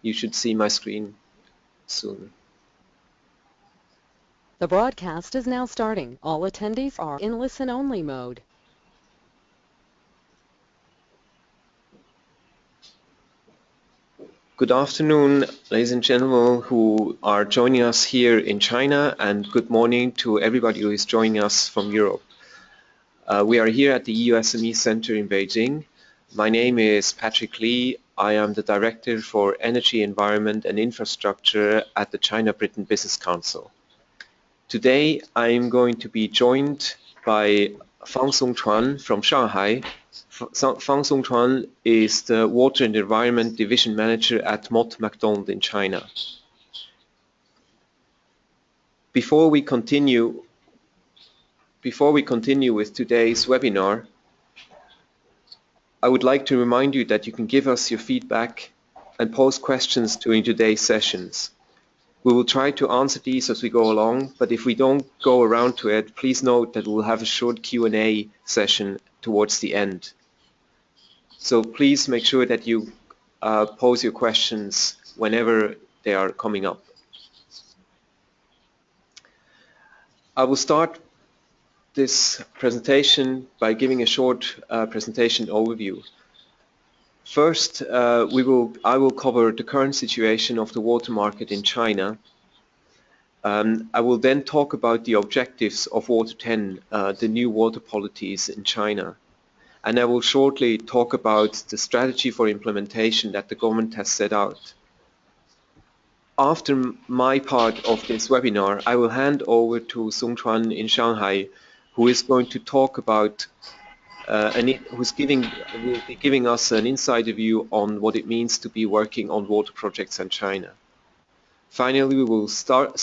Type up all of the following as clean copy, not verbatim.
You should see my screen soon. The broadcast is now starting. All attendees are in listen-only mode. Good afternoon, ladies and gentlemen who are joining us here in China, and good morning to everybody who is joining us from Europe. We are here at the EU SME Center in Beijing. My name is Patrik Li. I am the Director for Energy, Environment and Infrastructure at the China-Britain Business Council. Today I am going to be joined by Fang Songchuan from Shanghai. Fang Songchuan is the Water and Environment Division Manager at Mott MacDonald in China. Before we continue with today's webinar, I would like to remind you that you can give us your feedback and pose questions during today's sessions. We will try to answer these as we go along, but if we don't go around to it, please note that we'll have a short Q&A session towards the end. So please make sure that you pose your questions whenever they are coming up. I will start this presentation by giving a short presentation overview. First, I will cover the current situation of the water market in China. I will then talk about the objectives of Water 10, the new water policies in China. And I will shortly talk about the strategy for implementation that the government has set out. After my part of this webinar, I will hand over to Songchuan in Shanghai, who is going to talk about, will be giving us an insider view on what it means to be working on water projects in China. Finally, we will stop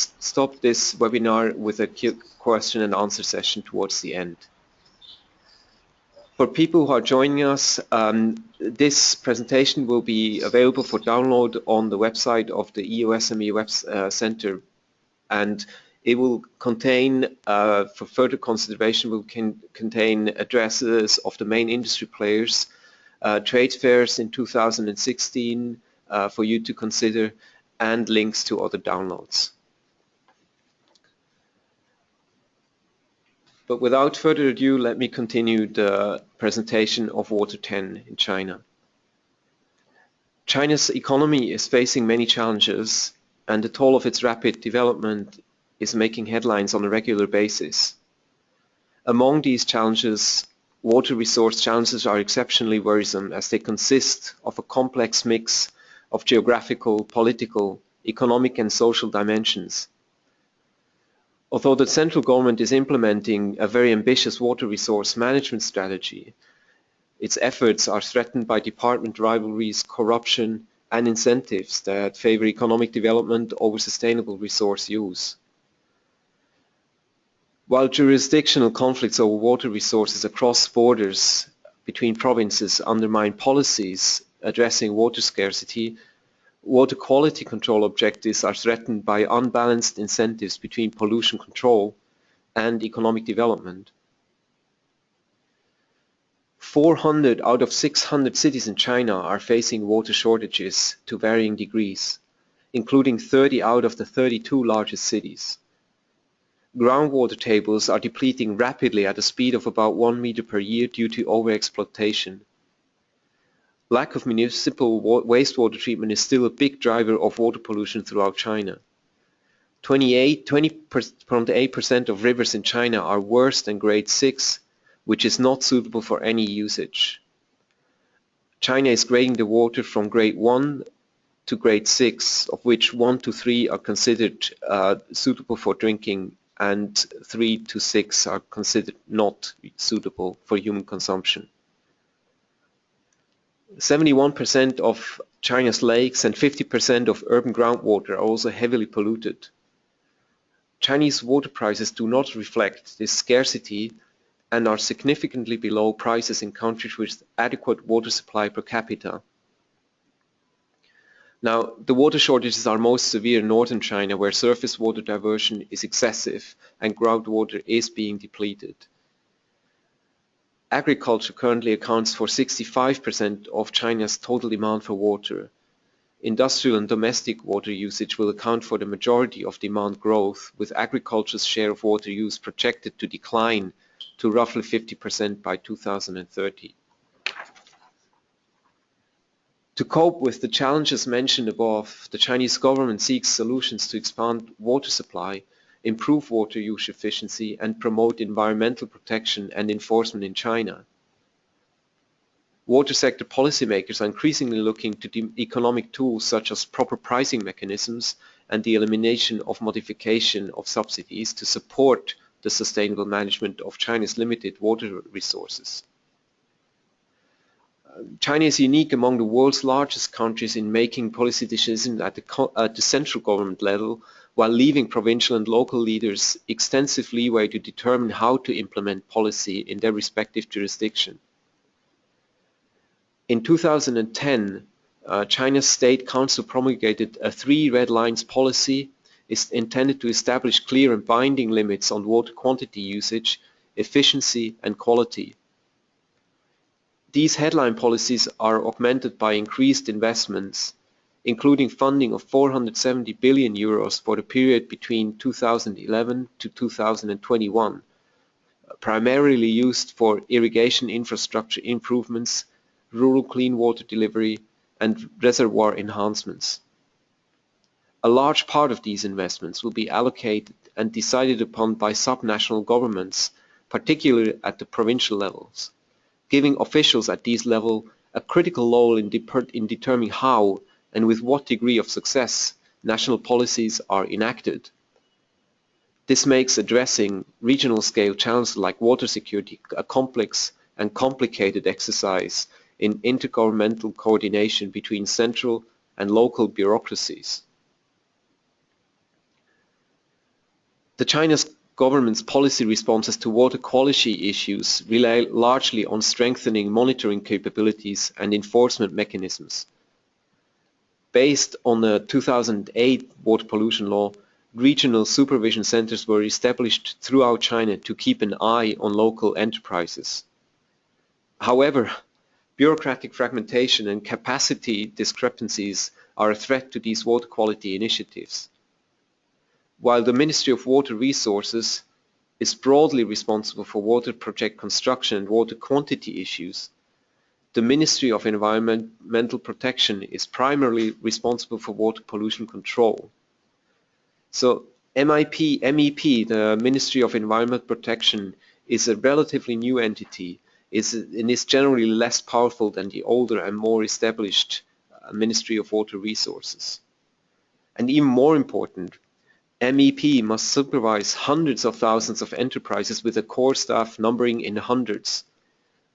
this webinar with a question and answer session towards the end. For people who are joining us, this presentation will be available for download on the website of the EU SME Center, and it will contain, for further consideration, will contain addresses of the main industry players, trade fairs in 2016 for you to consider, and links to other downloads. But without further ado, let me continue the presentation of Water 10 in China. China's economy is facing many challenges, and the toll of its rapid development is making headlines on a regular basis. Among these challenges, water resource challenges are exceptionally worrisome, as they consist of a complex mix of geographical, political, economic and social dimensions. Although the central government is implementing a very ambitious water resource management strategy, its efforts are threatened by department rivalries, corruption, and incentives that favor economic development over sustainable resource use. While jurisdictional conflicts over water resources across borders between provinces undermine policies addressing water scarcity, water quality control objectives are threatened by unbalanced incentives between pollution control and economic development. 400 out of 600 cities in China are facing water shortages to varying degrees, including 30 out of the 32 largest cities. Groundwater tables are depleting rapidly at a speed of about 1 meter per year due to overexploitation. Lack of municipal wastewater treatment is still a big driver of water pollution throughout China. 20.8% of rivers in China are worse than grade 6, which is not suitable for any usage. China is grading the water from grade 1 to grade 6, of which 1 to 3 are considered suitable for drinking, and 3 to 6 are considered not suitable for human consumption. 71% of China's lakes and 50% of urban groundwater are also heavily polluted. Chinese water prices do not reflect this scarcity and are significantly below prices in countries with adequate water supply per capita. Now, the water shortages are most severe in northern China, where surface water diversion is excessive and groundwater is being depleted. Agriculture currently accounts for 65% of China's total demand for water. industrial and domestic water usage will account for the majority of demand growth, with agriculture's share of water use projected to decline to roughly 50% by 2030. To cope with the challenges mentioned above, the Chinese government seeks solutions to expand water supply, improve water use efficiency, and promote environmental protection and enforcement in China. Water sector policymakers are increasingly looking to economic tools such as proper pricing mechanisms and the elimination of modification of subsidies to support the sustainable management of China's limited water resources. China is unique among the world's largest countries in making policy decisions at the central government level, while leaving provincial and local leaders extensive leeway to determine how to implement policy in their respective jurisdiction. In 2010, China's State Council promulgated a 3 red lines policy intended to establish clear and binding limits on water quantity usage, efficiency, and quality. These headline policies are augmented by increased investments, including funding of 470 billion euros for the period between 2011 to 2021, primarily used for irrigation infrastructure improvements, rural clean water delivery, and reservoir enhancements. A large part of these investments will be allocated and decided upon by subnational governments, particularly at the provincial levels, giving officials at these levels a critical role in determining how and with what degree of success national policies are enacted. This makes addressing regional scale challenges like water security a complex and complicated exercise in intergovernmental coordination between central and local bureaucracies. The Chinese government's policy responses to water quality issues rely largely on strengthening monitoring capabilities and enforcement mechanisms. Based on the 2008 water pollution law, regional supervision centers were established throughout China to keep an eye on local enterprises. However, bureaucratic fragmentation and capacity discrepancies are a threat to these water quality initiatives. While the Ministry of Water Resources is broadly responsible for water project construction and water quantity issues, the Ministry of Environmental Protection is primarily responsible for water pollution control. So MEP, the Ministry of Environmental Protection, is a relatively new entity and is generally less powerful than the older and more established Ministry of Water Resources. And even more important, MEP must supervise hundreds of thousands of enterprises with a core staff numbering in hundreds,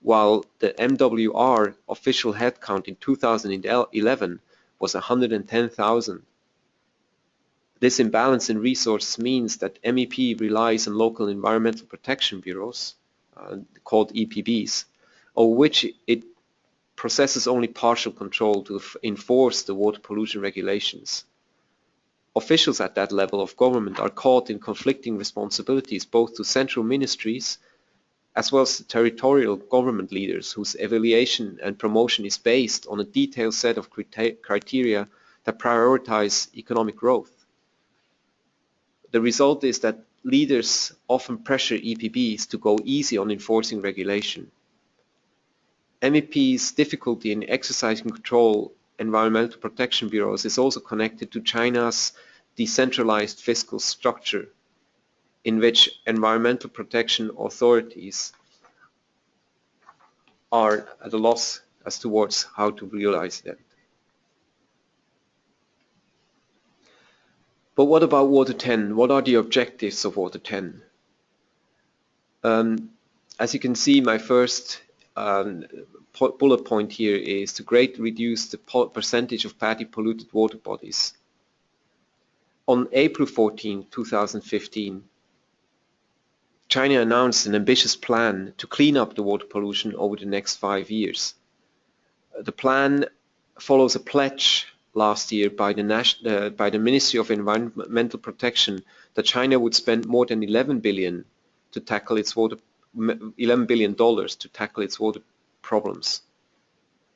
while the MWR official headcount in 2011 was 110,000. This imbalance in resources means that MEP relies on local environmental protection bureaus, called EPBs, over which it possesses only partial control to enforce the water pollution regulations. Officials at that level of government are caught in conflicting responsibilities both to central ministries as well as to territorial government leaders whose evaluation and promotion is based on a detailed set of criteria that prioritize economic growth. The result is that leaders often pressure EPBs to go easy on enforcing regulation. MEP's difficulty in exercising control environmental protection bureaus is also connected to China's decentralized fiscal structure, in which environmental protection authorities are at a loss as towards how to realize that. But what about Water 10? What are the objectives of Water 10? As you can see, my first bullet point here is to greatly reduce the percentage of badly polluted water bodies. On April 14, 2015, China announced an ambitious plan to clean up the water pollution over the next 5 years. The plan follows a pledge last year by the Ministry of Environmental Protection that China would spend more than $11 billion to tackle its water problems.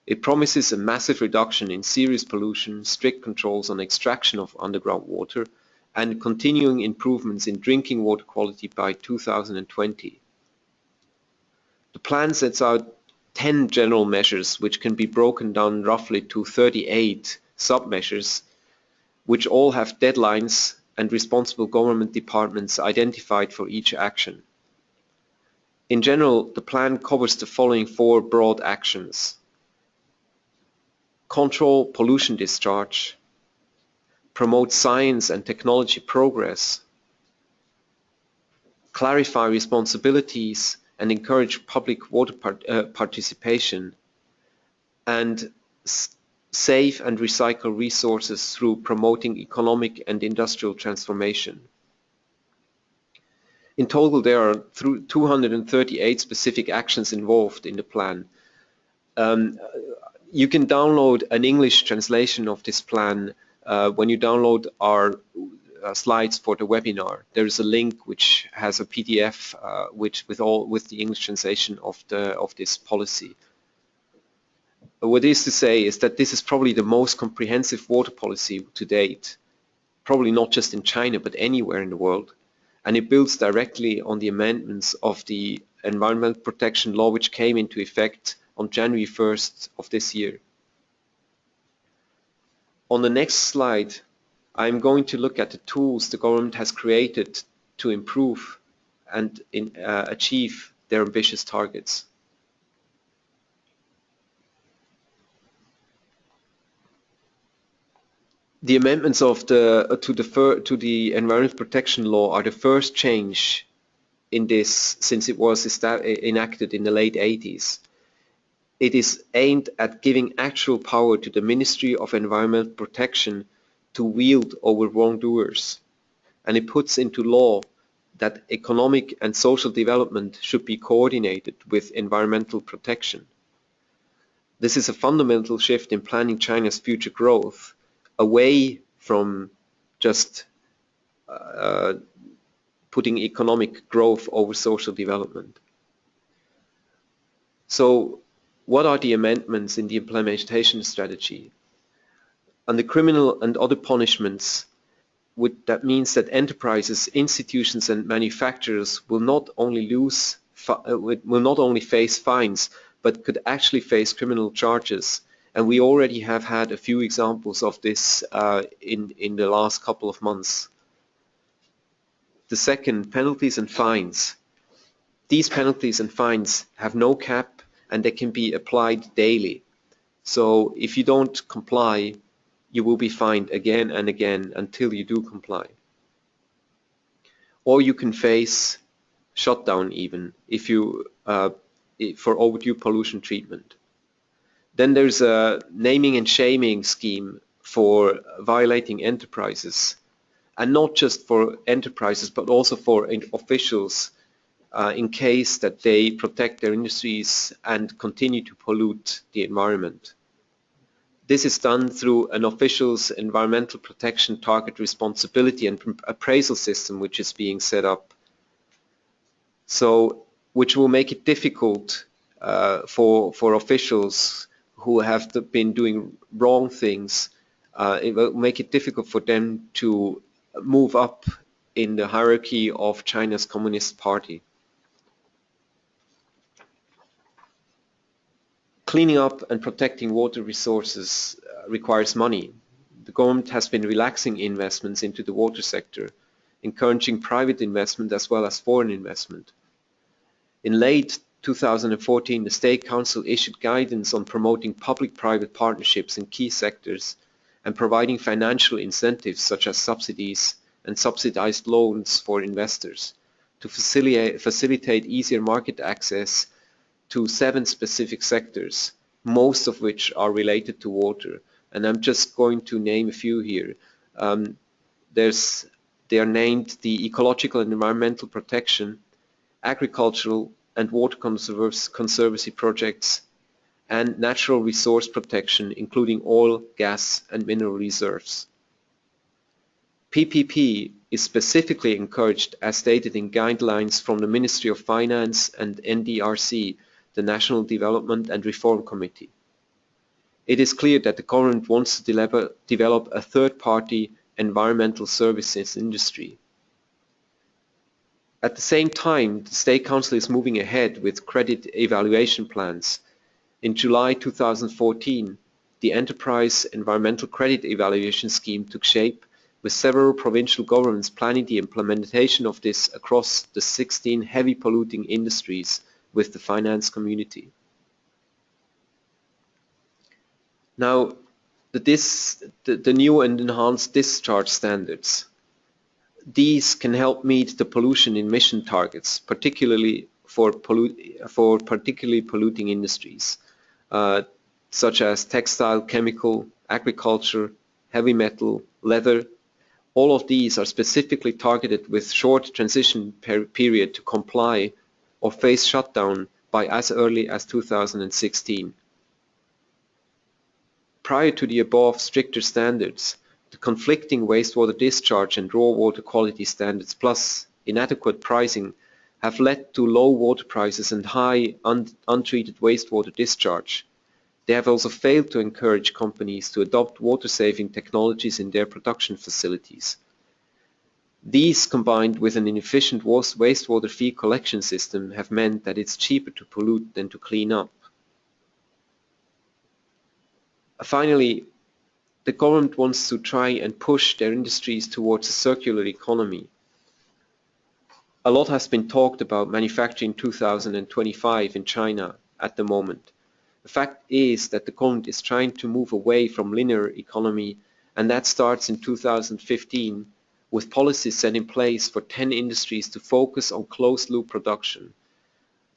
It promises a massive reduction in serious pollution, strict controls on extraction of underground water, and continuing improvements in drinking water quality by 2020. The plan sets out 10 general measures which can be broken down roughly to 38 sub-measures, which all have deadlines and responsible government departments identified for each action. In general, the plan covers the following 4 broad actions: control pollution discharge, promote science and technology progress, clarify responsibilities and encourage public water participation, and save and recycle resources through promoting economic and industrial transformation. In total, there are 238 specific actions involved in the plan. You can download an English translation of this plan when you download our slides for the webinar. There is a link which has a PDF with the English translation of this policy. What is to say is that this is probably the most comprehensive water policy to date, probably not just in China but anywhere in the world, and it builds directly on the amendments of the Environmental Protection Law which came into effect on January 1st of this year. On the next slide, I'm going to look at the tools the government has created to improve and achieve their ambitious targets. The amendments of to the Environmental Protection Law are the first change in this since it was enacted in the late 80s. It is aimed at giving actual power to the Ministry of Environmental Protection to wield over wrongdoers, and it puts into law that economic and social development should be coordinated with environmental protection. This is a fundamental shift in planning China's future growth, away from just putting economic growth over social development. So what are the amendments in the implementation strategy? Under criminal and other punishments, that means that enterprises, institutions and manufacturers will not only face fines, but could actually face criminal charges. And we already have had a few examples of this in the last couple of months. The second, penalties and fines. These penalties and fines have no cap and they can be applied daily. So if you don't comply, you will be fined again and again until you do comply. Or you can face shutdown even if you for overdue pollution treatment. Then there's a naming and shaming scheme for violating enterprises, and not just for enterprises but also for officials in case that they protect their industries and continue to pollute the environment. This is done through an official's environmental protection target responsibility and appraisal system which is being set up. So, which will make it difficult for officials who have been doing wrong things. It will make it difficult for them to move up in the hierarchy of China's Communist Party. Cleaning up and protecting water resources requires money. The government has been relaxing investments into the water sector, encouraging private investment as well as foreign investment. In late 2014, the State Council issued guidance on promoting public-private partnerships in key sectors and providing financial incentives such as subsidies and subsidized loans for investors to facilitate easier market access to 7 specific sectors, most of which are related to water. And I'm just going to name a few here. They are named the ecological and environmental protection, agricultural and water conservancy projects, and natural resource protection, including oil, gas, and mineral reserves. PPP is specifically encouraged as stated in guidelines from the Ministry of Finance and NDRC, the National Development and Reform Committee. it is clear that the government wants to develop a third-party environmental services industry. At the same time, the State Council is moving ahead with credit evaluation plans. In July 2014, the Enterprise Environmental Credit Evaluation Scheme took shape, with several provincial governments planning the implementation of this across the 16 heavy polluting industries with the finance community. Now, the new and enhanced discharge standards. These can help meet the pollution emission targets, particularly for particularly polluting industries, such as textile, chemical, agriculture, heavy metal, leather. All of these are specifically targeted with short transition period to comply or face shutdown by as early as 2016. Prior to the above stricter standards, the conflicting wastewater discharge and raw water quality standards plus inadequate pricing have led to low water prices and high untreated wastewater discharge. They have also failed to encourage companies to adopt water-saving technologies in their production facilities. These, combined with an inefficient wastewater fee collection system, have meant that it's cheaper to pollute than to clean up. Finally, the government wants to try and push their industries towards a circular economy. A lot has been talked about manufacturing 2025 in China at the moment. The fact is that the government is trying to move away from linear economy, and that starts in 2015 with policies set in place for 10 industries to focus on closed-loop production.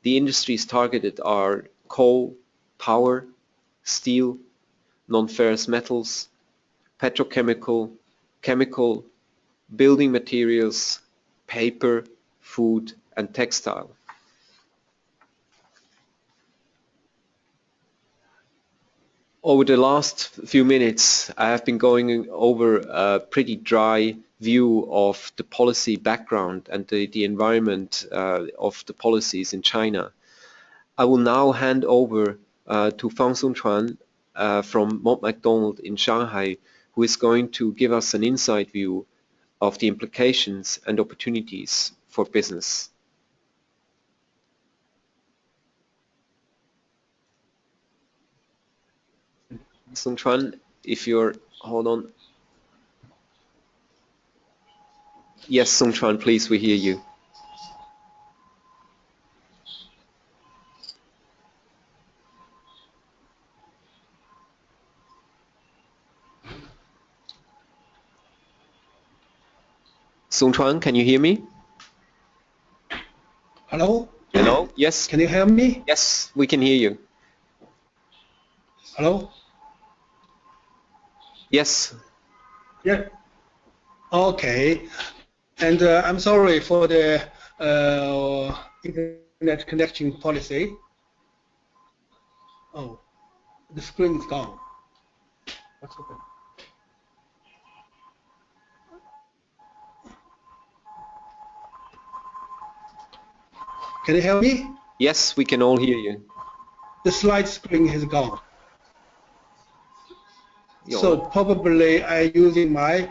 The industries targeted are coal, power, steel, non-ferrous metals, petrochemical, chemical, building materials, paper, food, and textile. Over the last few minutes, I have been going over a pretty dry view of the policy background and the environment of the policies in China. I will now hand over to Fang Songchuan from Mott MacDonald in Shanghai, who is going to give us an inside view of the implications and opportunities for business. Songchuan, if you're, hold on. Yes, Songchuan, please, we hear you. Songchuan, can you hear me? Hello? Hello? Yes. Can you hear me? Yes, we can hear you. Hello? Yes. Yeah. Okay. And I'm sorry for the internet connection policy. Oh, the screen is gone. What's happened? Can you hear me? Yes, we can all hear you. The slide screen is gone. Yo. So probably I'm using my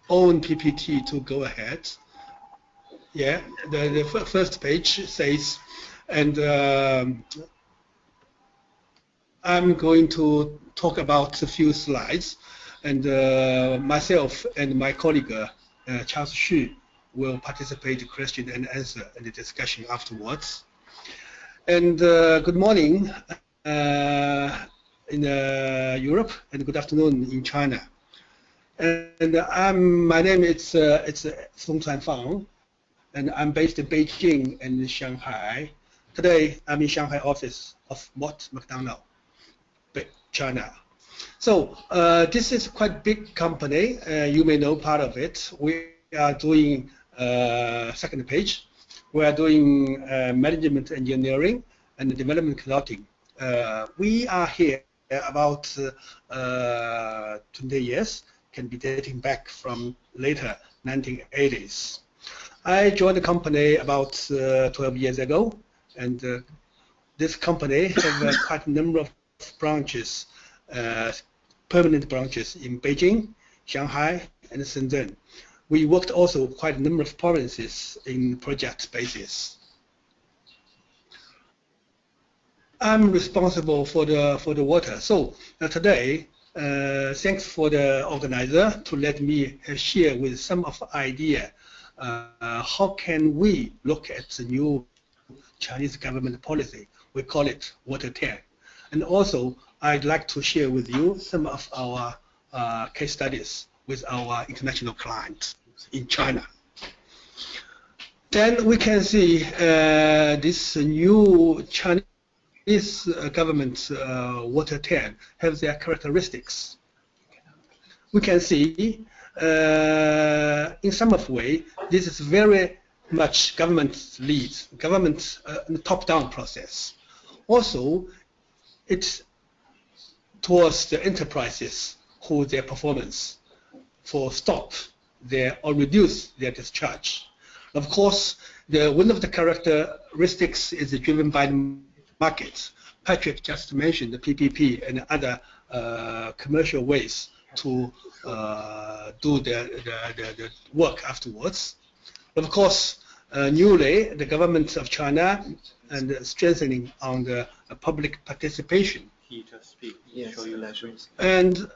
own PPT to go ahead. Yeah, the first page says, and I'm going to talk about a few slides, and myself and my colleague Charles Xu will participate in question and answer and the discussion afterwards. And good morning in Europe, and good afternoon in China. And my name is Songchuan Fang, and I'm based in Beijing and Shanghai. Today, I'm in Shanghai office of Mott MacDonald, China. So this is quite big company. You may know part of it. We are doing second page. We are doing management engineering and development consulting. We are here about 20 years, can be dating back from later 1980s. I joined the company about 12 years ago, and this company has quite a number of branches, permanent branches in Beijing, Shanghai, and Shenzhen. We worked also quite a number of provinces in project basis. I'm responsible for the water. So today, thanks for the organizer to let me share with some of the idea. How can we look at the new Chinese government policy? We call it Water 10. And also, I'd like to share with you some of our case studies with our international clients in China. Then we can see this new Chinese government Water 10 have their characteristics. We can see in some of way, this is very much government lead, government top-down process. Also, it's towards the enterprises who their performance for stop their or reduce their discharge. Of course, one of the characteristics is driven by the market. Patrik just mentioned the PPP and other commercial ways to do the work afterwards. Of course, newly, the government of China and strengthening on the public participation. He just speak. Yes, Show you letters. And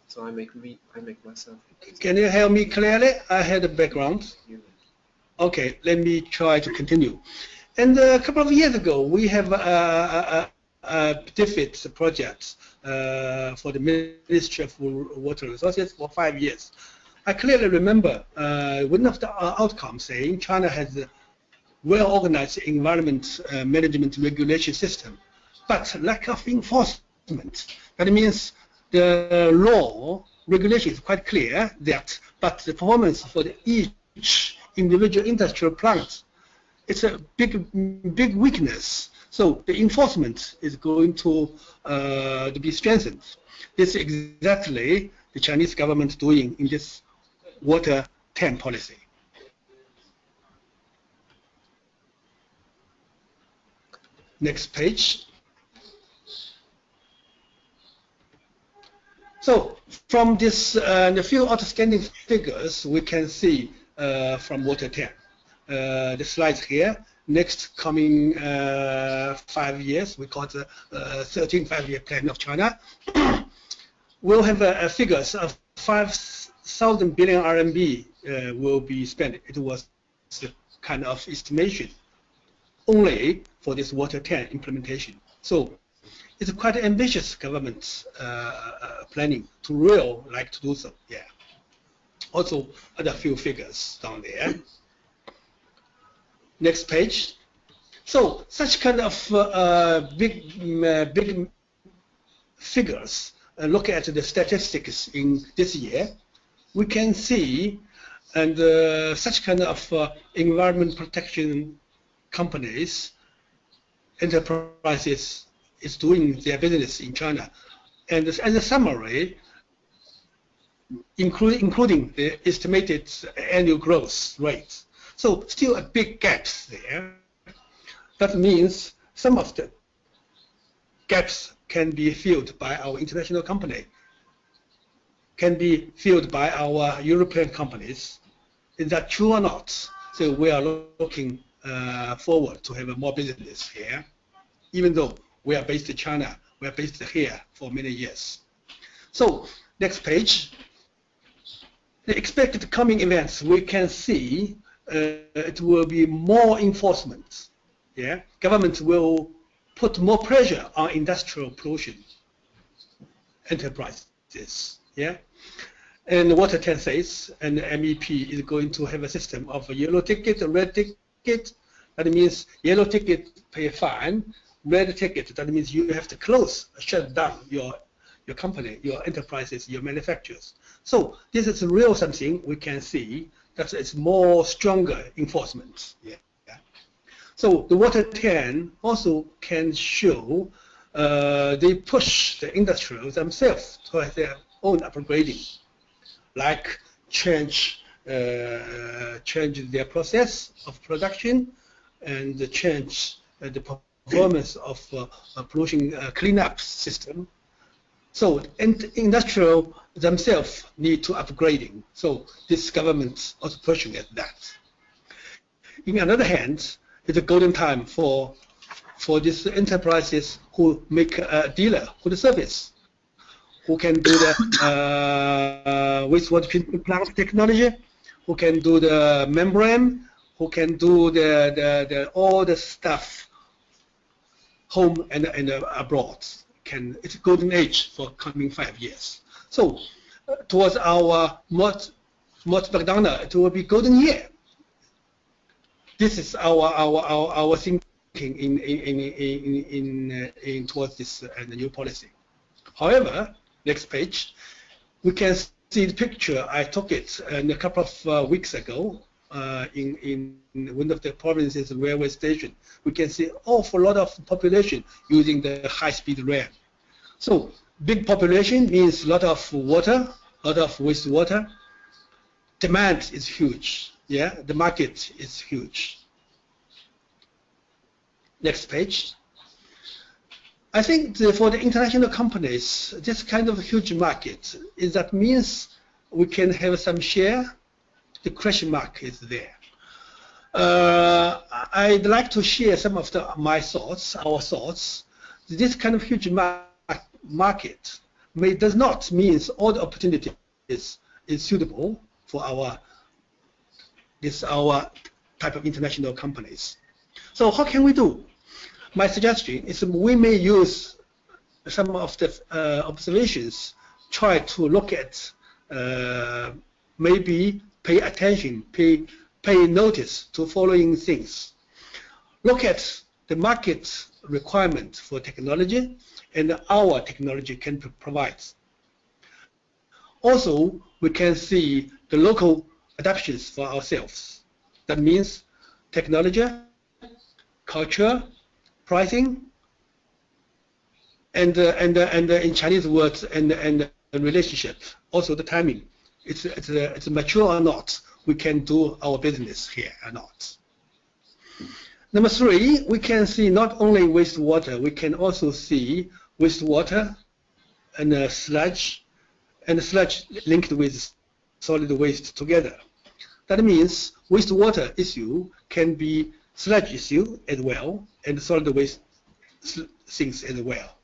so I make myself. can you hear me clearly? I had a background. Okay, let me try to continue. And a couple of years ago, we have a benefit project for the Ministry of Water Resources for 5 years. I clearly remember one of the outcomes saying China has a well-organized environment management regulation system, but lack of enforcement. That means the law regulation is quite clear that, but the performance for each individual industrial plant, it's a big weakness. So the enforcement is going to be strengthened. This is exactly the Chinese government doing in this Water 10 policy. Next page. So from this, the few outstanding figures we can see from Water 10. The slides here. Next coming 5 years, we call it the 13th five-year plan of China. We'll have figures of 5,000 billion RMB will be spent. It was the kind of estimation only for this Water 10 implementation. So it's a quite ambitious government planning to really like to do so. Yeah. Also, other few figures down there. Next page. So such kind of big figures. Look at the statistics in this year. We can see, and such kind of environment protection companies, enterprises is doing their business in China. And as a summary, including the estimated annual growth rate. So still a big gaps there. That means some of the gaps can be filled by our international company, can be filled by our European companies. Is that true or not? So we are looking forward to have more business here, even though we are based in China. We are based here for many years. So next page. The expected coming events, we can see it will be more enforcement. Yeah, government will put more pressure on industrial pollution enterprises. Yeah, and Water 10 says, and the MEP is going to have a system of a yellow ticket, a red ticket. That means yellow ticket pay a fine, red ticket that means you have to close, shut down your company, your enterprises, your manufacturers. So this is real something we can see that it's more stronger enforcement. Yeah. So the Water 10 also can show they push the industries themselves to have their own upgrading, like change change their process of production and change the performance of pollution cleanup system. So industrial themselves need to upgrading. So this government also pushing at that. In another hand, it's a golden time for these enterprises who make a dealer, who the service, who can do the wastewater treatment plant technology, who can do the membrane, who can do the all the stuff home and abroad. It's a golden age for coming 5 years. So towards our Mott McDonald, it will be golden year. This is our thinking in towards this new policy. However, next page, we can see the picture. I took it a couple of weeks ago in one of the provinces railway station. We can see awful lot of population using the high-speed rail. So big population means a lot of water, a lot of wastewater. Demand is huge. Yeah, the market is huge. Next page. I think for the international companies, this kind of huge market that means we can have some share. The question mark is there. I'd like to share some of my thoughts, our thoughts. This kind of huge market does not mean all the opportunities is suitable for our type of international companies. So how can we do? My suggestion is we may use some of the observations, try to look at, maybe pay attention, pay notice to following things. Look at the market requirement for technology and our technology can provide. Also, we can see the local adaptations for ourselves. That means technology, culture, pricing, and in Chinese words, and relationship. Also the timing. It's mature or not. We can do our business here or not. Number 3, we can see not only wastewater, we can also see wastewater and sludge, and sludge linked with solid waste together. That means wastewater issue can be sludge issue as well, and solid waste things as well.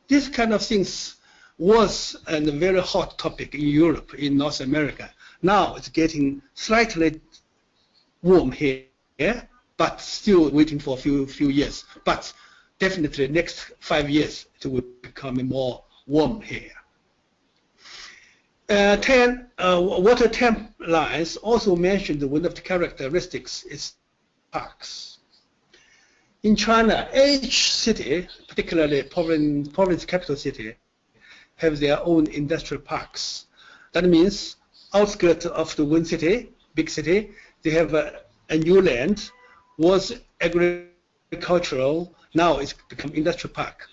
This kind of things was a very hot topic in Europe, in North America. Now it's getting slightly warm here, but still waiting for a few years. But definitely next 5 years it will become more warm here. Water temp lines also mentioned one of the characteristics is parks. In China, each city, particularly province capital city, have their own industrial parks. That means outskirts of the one city, big city, they have a new land, was agricultural, now it's become industrial park.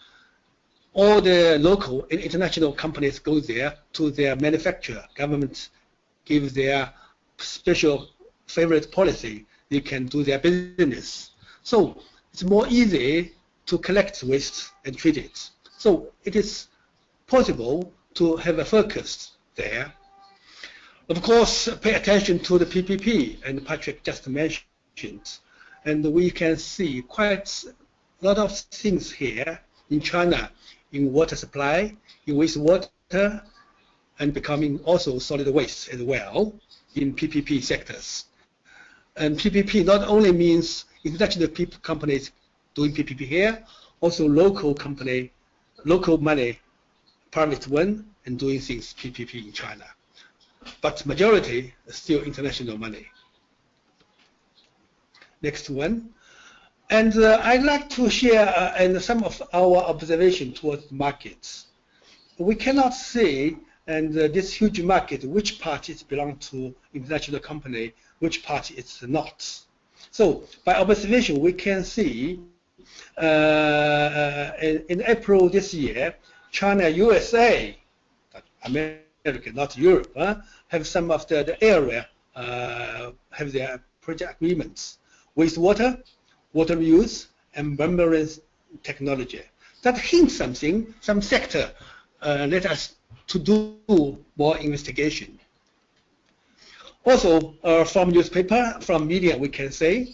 All the local and international companies go there to their manufacture. Government gives their special favorite policy. They can do their business. So it's more easy to collect waste and treat it. So it is possible to have a focus there. Of course, pay attention to the PPP, and Patrik just mentioned. And we can see quite a lot of things here in China, in water supply, in wastewater, and becoming also solid waste as well in PPP sectors. And PPP not only means international companies doing PPP here, also local company, local money, private one, and doing things PPP in China. But majority is still international money. Next one. And I'd like to share and some of our observation towards markets. We cannot say, and this huge market, which part it belongs to international company, which part it's not. So by observation, we can see in April this year, China, USA, America, not Europe, have some of the area have their project agreements. Wastewater, water reuse, and membrane technology. That hints something, some sector let us to do more investigation. Also, from newspaper, from media, we can say,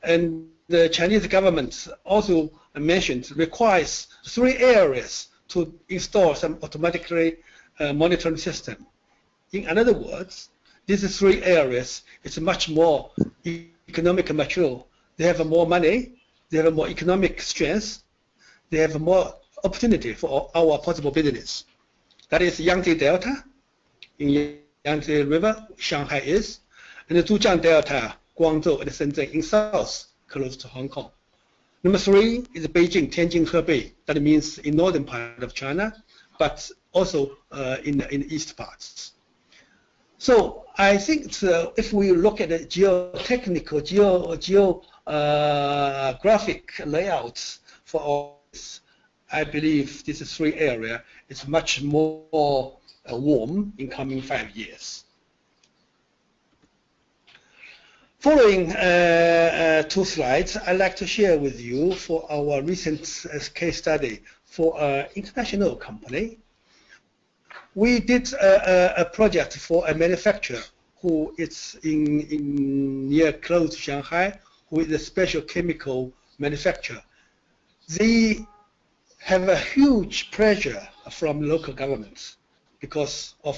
and the Chinese government also mentioned requires 3 areas to install some automatically monitoring system. In other words, these 3 areas is much more economically mature. They have more money, they have more economic strength, they have more opportunity for our possible business. That is Yangtze Delta, in Yangtze River, Shanghai is, and the Zhujiang Delta, Guangzhou and Shenzhen in south, close to Hong Kong. Number 3 is Beijing, Tianjin, Hebei. That means in northern part of China, but also in the east parts. So I think if we look at the geotechnical, geographic layouts for all this, I believe this 3 area is much more warm in coming 5 years. Following 2 slides, I'd like to share with you for our recent case study for an international company. We did a project for a manufacturer who is near close to Shanghai, who is a special chemical manufacturer. They have a huge pressure from local governments because of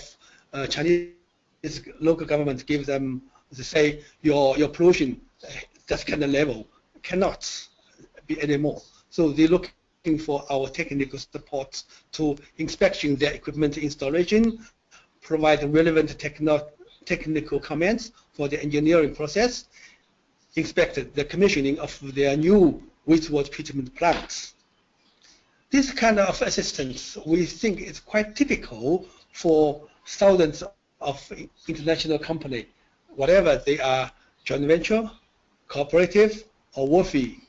Chinese local government give them, they say, your pollution, that kind of level cannot be anymore. So they're looking for our technical support to inspection their equipment installation, provide relevant technical comments for the engineering process, inspect the commissioning of their new wastewater treatment plants. This kind of assistance, we think, is quite typical for thousands of international companies, whatever they are, joint venture, cooperative, or WOFE,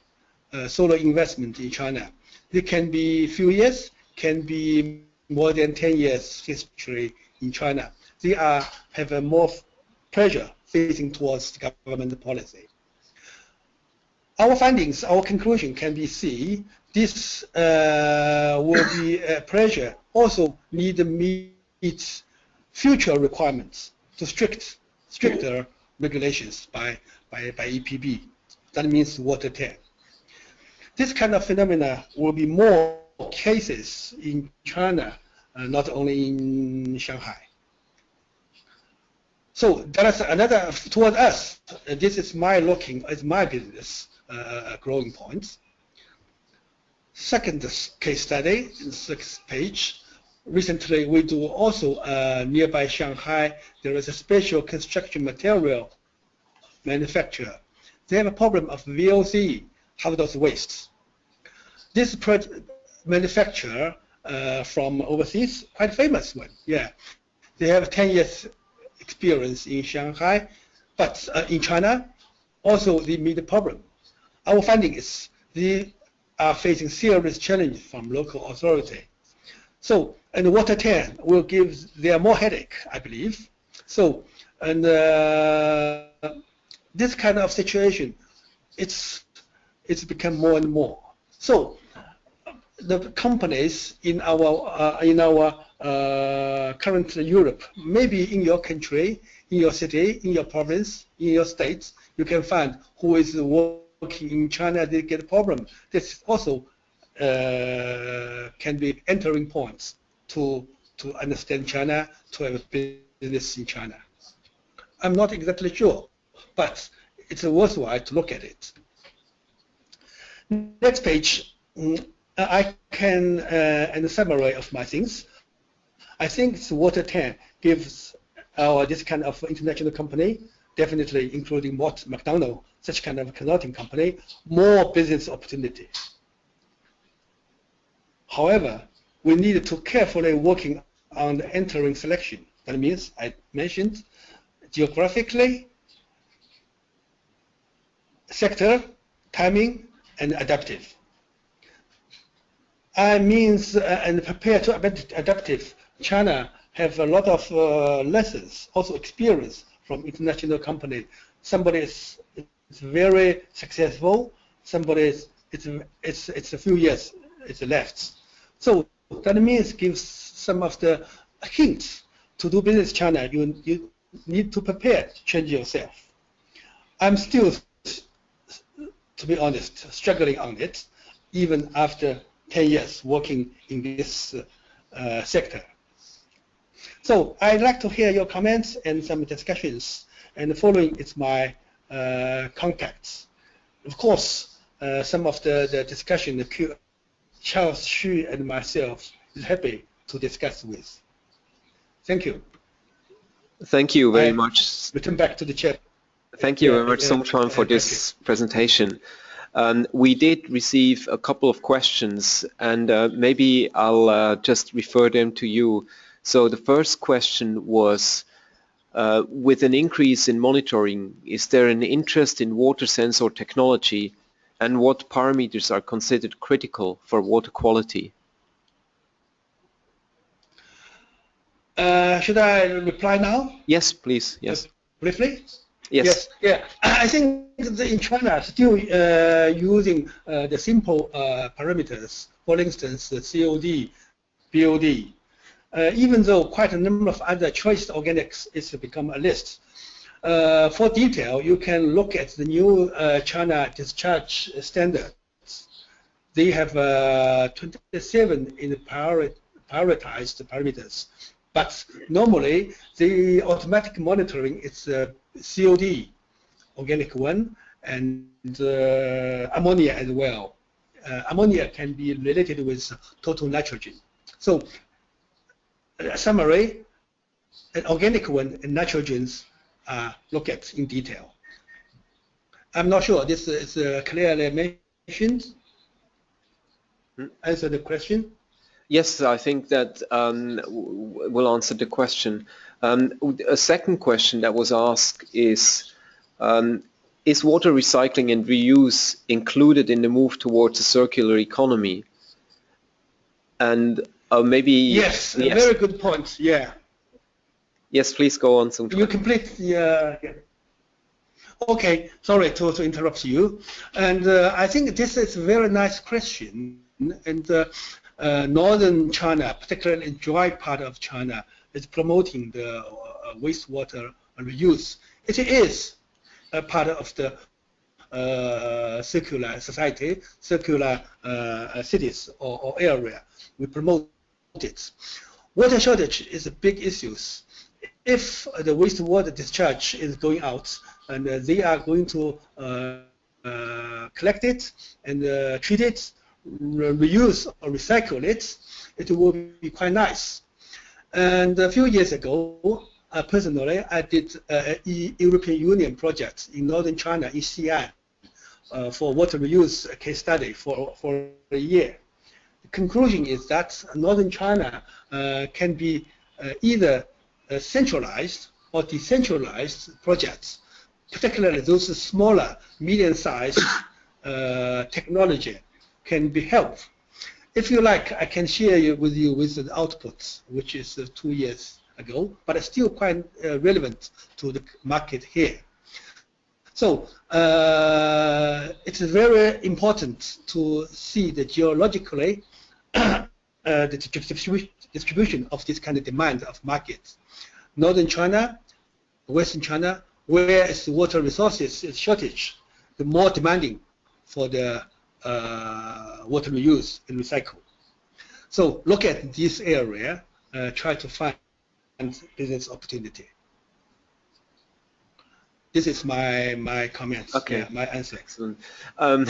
solar investment in China. They can be few years, can be more than 10 years history in China. They have a more pressure facing towards the government policy. Our findings, our conclusion can be seen. This will be pressure also need to meet future requirements to stricter regulations by EPB. That means water tank. This kind of phenomena will be more cases in China, not only in Shanghai. So there is another toward us. This is my business growing point. Second case study, in 6th page. Recently, we do also nearby Shanghai. There is a special construction material manufacturer. They have a problem of VOC, hazardous waste. This manufacturer from overseas, quite famous one. Yeah, they have 10 years experience in Shanghai, but in China, also they meet the problem. Our finding is they are facing serious challenge from local authority. So, and the water tank will give them more headache, I believe. So, and this kind of situation, it's become more and more. So, the companies in our current Europe, maybe in your country, in your city, in your province, in your states, you can find who is working in China, they get a problem. This also can be entering points to understand China, to have a business in China. I'm not exactly sure, but it's worthwhile to look at it. Next page, I can, in a summary of my things, I think the water tank gives this kind of international company, definitely including McDonald's, such kind of consulting company, more business opportunity. However, we need to carefully working on the entering selection. That means I mentioned geographically, sector, timing, and adaptive. I means and prepare to adaptive. China have a lot of lessons, also experience from international company. Somebody is very successful. Somebody is it's a few years it's left. So that means gives some of the hints to do business in China. You need to prepare to change yourself. I'm still, to be honest, struggling on it, even after 10 years working in this sector. So I'd like to hear your comments and some discussions. And the following is my contacts. Of course, some of the discussion, Charles Xu and myself is happy to discuss with. Thank you. Thank you very much. Return back to the chair. Thank you very much, Song Chuan, for this presentation. We did receive a couple of questions, and maybe I'll just refer them to you. So the first question was, with an increase in monitoring, is there an interest in water sensor technology, and what parameters are considered critical for water quality? Should I reply now? Yes, please. Yes. Briefly? Yes. Yeah. I think in China still using the simple parameters. For instance, the COD, BOD. Even though quite a number of other choice organics is to become a list. For detail, you can look at the new China discharge standards. They have 27 in prioritized parameters. But normally, the automatic monitoring is COD, organic one, and ammonia as well. Ammonia can be related with total nitrogen. So, summary, an organic one and nitrogens are looked at in detail. I'm not sure this is clearly mentioned. Answer the question. Yes, I think that will answer the question. A second question that was asked is water recycling and reuse included in the move towards a circular economy? And maybe... Yes, a very good point, yeah. Yes, please go on. You complete the... Okay, sorry to interrupt you. And I think this is a very nice question. And northern China, particularly in dry part of China, is promoting the wastewater reuse. It is a part of the circular society, circular cities or area. We promote it. Water shortage is a big issue. If the wastewater discharge is going out and they are going to collect it and treat it, reuse or recycle it, it will be quite nice. And a few years ago, personally, I did a European Union project in northern China, in Xi'an, for water reuse case study for a year. The conclusion is that northern China can be either centralized or decentralized projects, particularly those smaller, medium-sized technology can be helped. If you like, I can share with you with the outputs, which is 2 years ago, but it's still quite relevant to the market here. So it's very important to see the geologically the distribution of this kind of demand of markets. Northern China, Western China, where the water resources is shortage, the more demanding for the water reuse and recycle. So look at this area, try to find business opportunity. This is my comments, okay. My answer. Excellent. I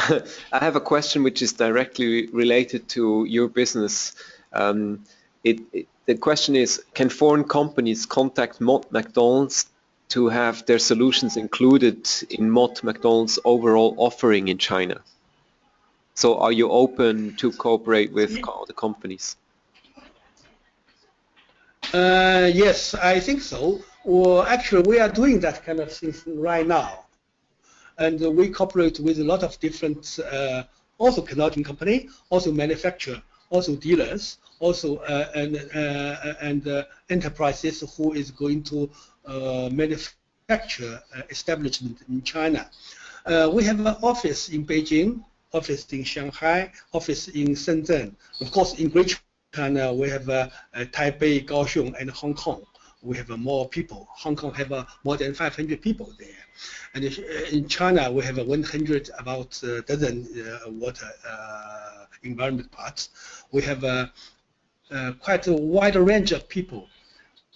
have a question which is directly related to your business. The question is, can foreign companies contact Mott MacDonald's to have their solutions included in Mott MacDonald's overall offering in China? So are you open to cooperate with the companies? Yes, I think so. Well, actually, we are doing that kind of things right now. And we cooperate with a lot of different, also consulting company, also manufacturer, also dealers, also and enterprises who is going to manufacture establishment in China. We have an office in Beijing, office in Shanghai, office in Shenzhen. Of course, in Greater China, we have Taipei, Kaohsiung, and Hong Kong. We have more people. Hong Kong have more than 500 people there. And in China, we have 100, about a dozen water environment parts. We have quite a wide range of people.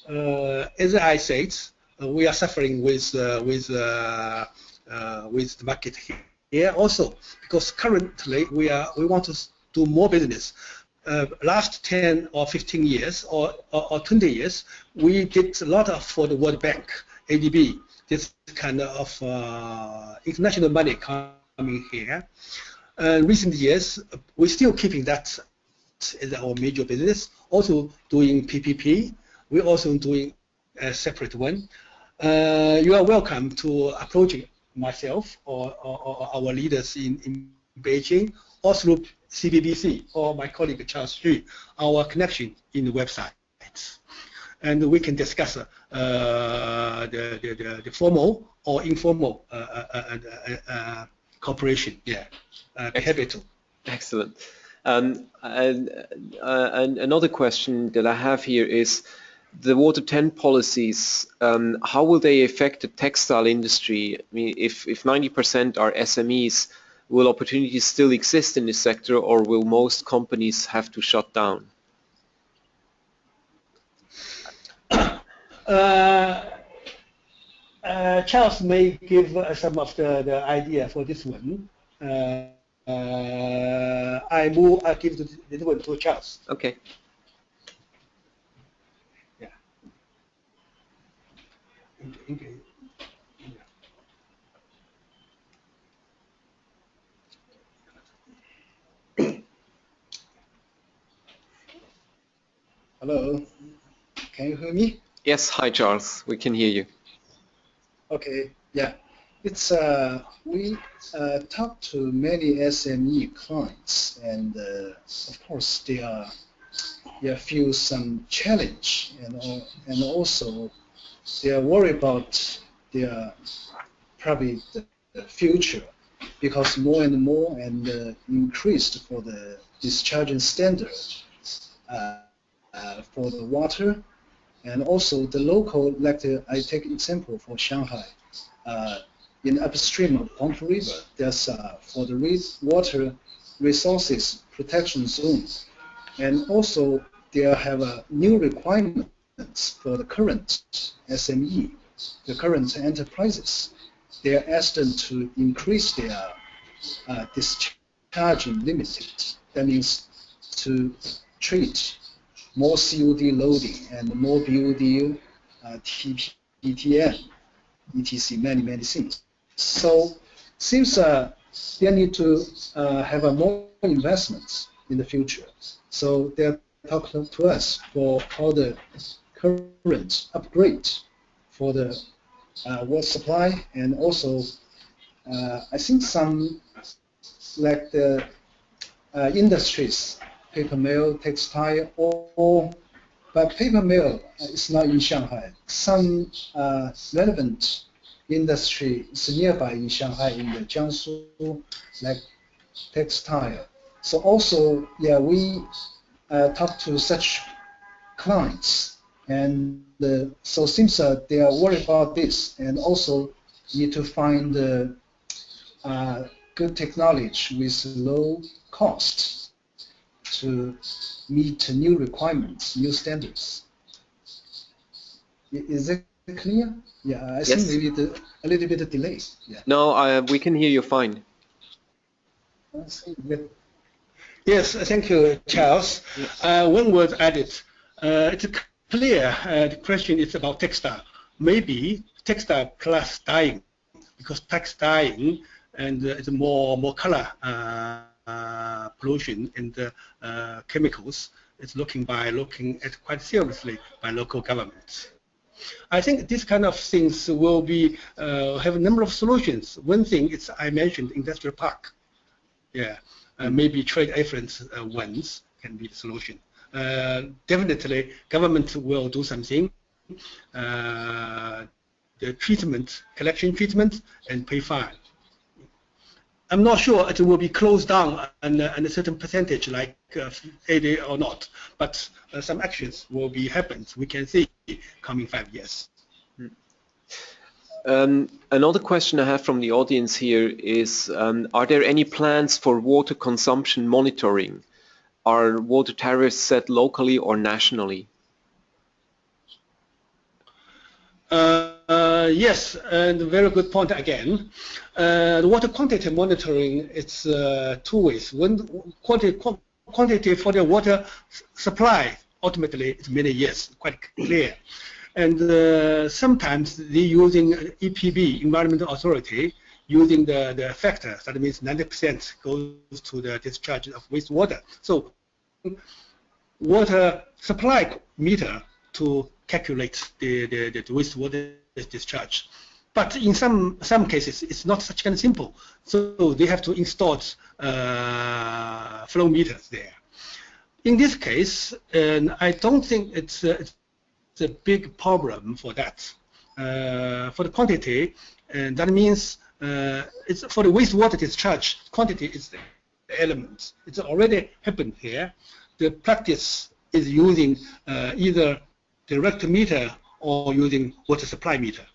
As I said, we are suffering with the market here also, because currently we want to do more business. Last 10 or 15 years or 20 years, we did a lot for the World Bank, ADB, this kind of international money coming here. Recent years, we're still keeping that as our major business, also doing PPP. We're also doing a separate one. You are welcome to approaching myself or our leaders in Beijing, or through CBBC or my colleague Charles Xu, our connection in the website. And we can discuss the formal or informal cooperation. Yeah, happy to. Excellent. And another question that I have here is, the Water 10 policies, how will they affect the textile industry? I mean, if 90% are SMEs, will opportunities still exist in this sector, or will most companies have to shut down? Charles may give some of the idea for this one. I give this one to Charles. Okay. Yeah. Okay. Hello, can you hear me? Yes, hi Charles, we can hear you. Okay, yeah. It's we talk to many SME clients, and of course they feel some challenge, and also they are worried about their probably the future, because more and more and increased for the discharging standard for the water, and also the local, like I take example for Shanghai. In upstream of Huangpu River, there's for the water resources protection zone, and also they have new requirements for the current SME, the current enterprises. They are asked them to increase their discharging limit. That means to treat more COD loading and more BOD, TPTM, etc. Many things. So seems they need to have more investments in the future. So they're talking to us for all the current upgrade for the water supply, and also I think some like the industries, paper mill, textile, but paper mill is not in Shanghai. Some relevant industry is nearby in Shanghai, in the Jiangsu, like textile. So also, yeah, we talk to such clients, and so seems they are worried about this, and also need to find good technology with low cost to meet new requirements, new standards. Is it clear? Yeah, I Yes. think maybe a little bit of delay. Yeah. No, we can hear you fine. Yes, thank you, Charles. One word added. It's clear the question is about textile. Maybe textile plus dyeing, because textile and it's more color pollution and chemicals. It's looking at quite seriously by local governments. I think this kind of things will be have a number of solutions. One thing is I mentioned industrial park. Yeah, maybe trade affluence ones can be the solution. Definitely, government will do something. the treatment, collection treatment, and pay fine. I'm not sure it will be closed down and a certain percentage, like 80 or not, but some actions will be happened. We can see coming 5 years. Another question I have from the audience here is, are there any plans for water consumption monitoring? Are water tariffs set locally or nationally? Yes, and very good point again. The water quantity monitoring, it's 2 ways. One, quantity for the water supply, ultimately, it's many years, quite clear. And sometimes they using EPB, Environmental Authority, using the factor, that means 90% goes to the discharge of wastewater. So water supply meter to calculate the wastewater discharge. But in some cases, it's not such kind of simple. So they have to install flow meters there. In this case, and I don't think it's a big problem for that. For the quantity, and that means it's for the wastewater discharge, quantity is the element. It's already happened here. The practice is using either direct meter or using water supply meter.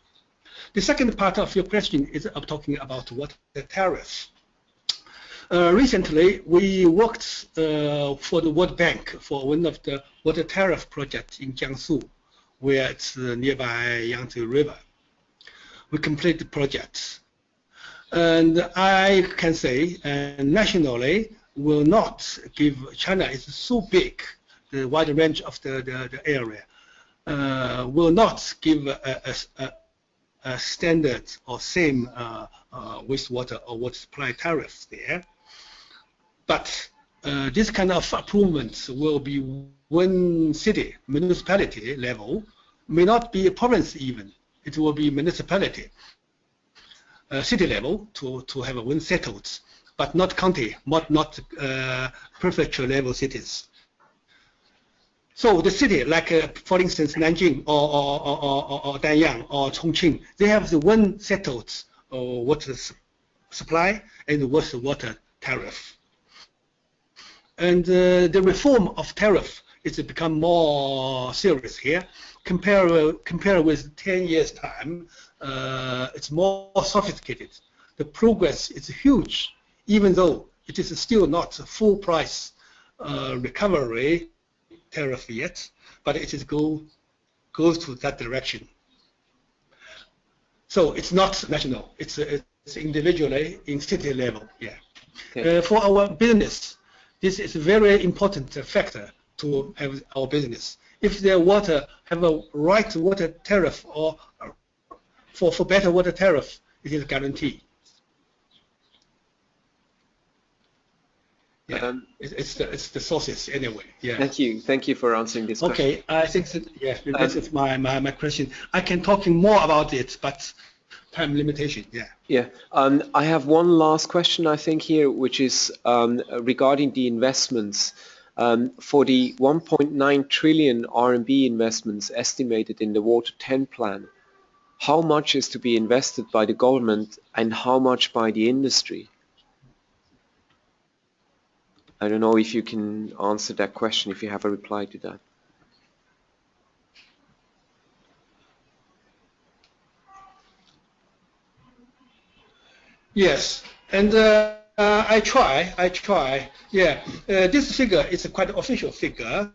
The second part of your question is talking about water tariff. Recently, we worked for the World Bank for one of the water tariff projects in Jiangsu, where it's nearby Yangtze River. We completed the project. And I can say nationally will not give, China is so big, the wide range of the area, will not give a standard or same wastewater or water supply tariffs there. But this kind of improvements will be one city, municipality level, may not be a province even. It will be municipality, city level to have one settled, but not county, not prefecture level cities. So the city, like for instance Nanjing or Danyang or Chongqing, they have the one settled water supply and water tariff. And the reform of tariff is become more serious here. Compare with 10 years time, it's more sophisticated. The progress is huge, even though it is still not a full price recovery tariff yet, but it is goes to that direction. So it's not national; it's individually in city level. Yeah. Okay. For our business, this is a very important factor to have our business. If their water have a right water tariff or for better water tariff, it is a guarantee. Yeah, it's the sources anyway. Yeah. Thank you for answering this question. Okay, I think that, yeah, this is my question. I can talk more about it, but time limitation. Yeah. Yeah. I have one last question, I think, here, which is regarding the investments. For the 1.9 trillion RMB investments estimated in the Water 10 plan, how much is to be invested by the government and how much by the industry? I don't know if you can answer that question, if you have a reply to that. Yes, and I try. Yeah, this figure is a quite official figure.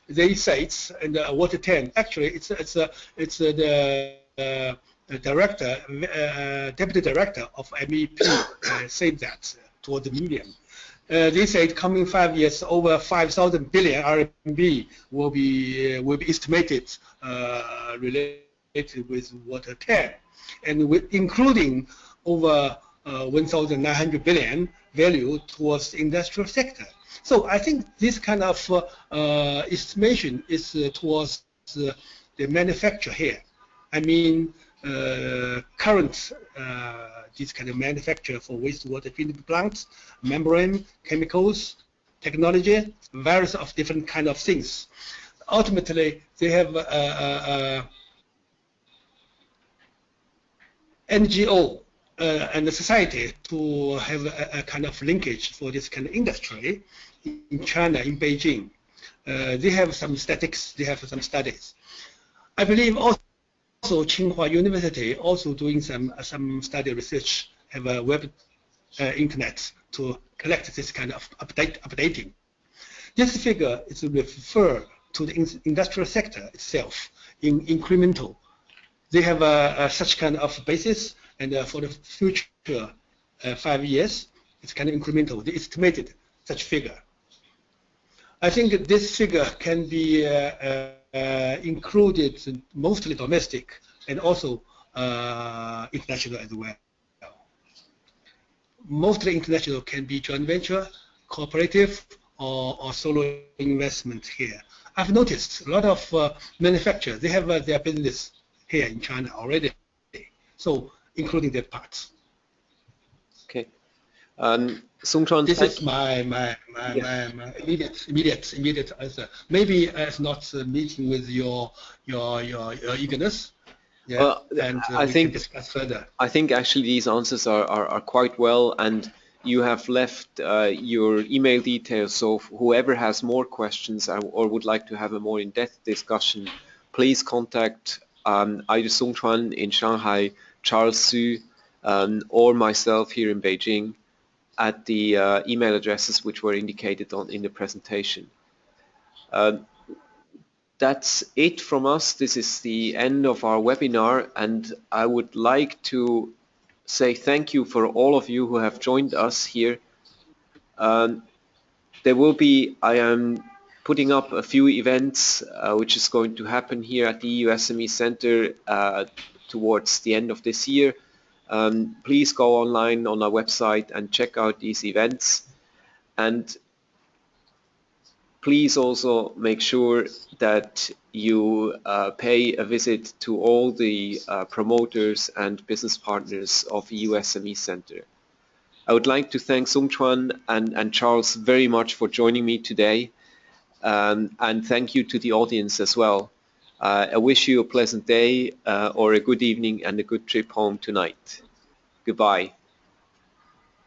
They say it's in the Water 10. Actually, it's the director, deputy director of MEP said that toward the medium. They said coming 5 years, over 5,000 billion RMB will be estimated related with Water 10, and including over 1,900 billion value towards the industrial sector. So I think this kind of estimation is towards the manufacture here. I mean, current this kind of manufacture for wastewater treatment plants, membrane, chemicals, technology, various of different kind of things. Ultimately, they have NGO and the society to have a kind of linkage for this kind of industry in China, in Beijing. They have some statistics, they have some studies. I believe also Tsinghua University also doing some study research, have a web internet to collect this kind of updating. This figure is refer to the industrial sector itself in incremental. They have such kind of basis, and for the future 5 years, it's kind of incremental. They estimated such figure. I think this figure can be included mostly domestic and also international as well. Mostly international can be joint venture, cooperative, or solo investment here. I've noticed a lot of manufacturers, they have their business here in China already, so including that part. Okay. Sungchuan, this is my immediate answer. Maybe it's not meeting with your eagerness. Yeah, and I we think can discuss further. I think actually these answers are quite well, and you have left your email details. So whoever has more questions or would like to have a more in-depth discussion, please contact either Sungchuan in Shanghai, Charles Su, or myself here in Beijing at the email addresses which were indicated in the presentation. That's it from us. This is the end of our webinar, and I would like to say thank you for all of you who have joined us here. There will be, I am putting up a few events which is going to happen here at the EU SME Center towards the end of this year. Please go online on our website and check out these events, and please also make sure that you pay a visit to all the promoters and business partners of EU SME Center. I would like to thank Sungchuan and Charles very much for joining me today, and thank you to the audience as well. I wish you a pleasant day or a good evening and a good trip home tonight. Goodbye.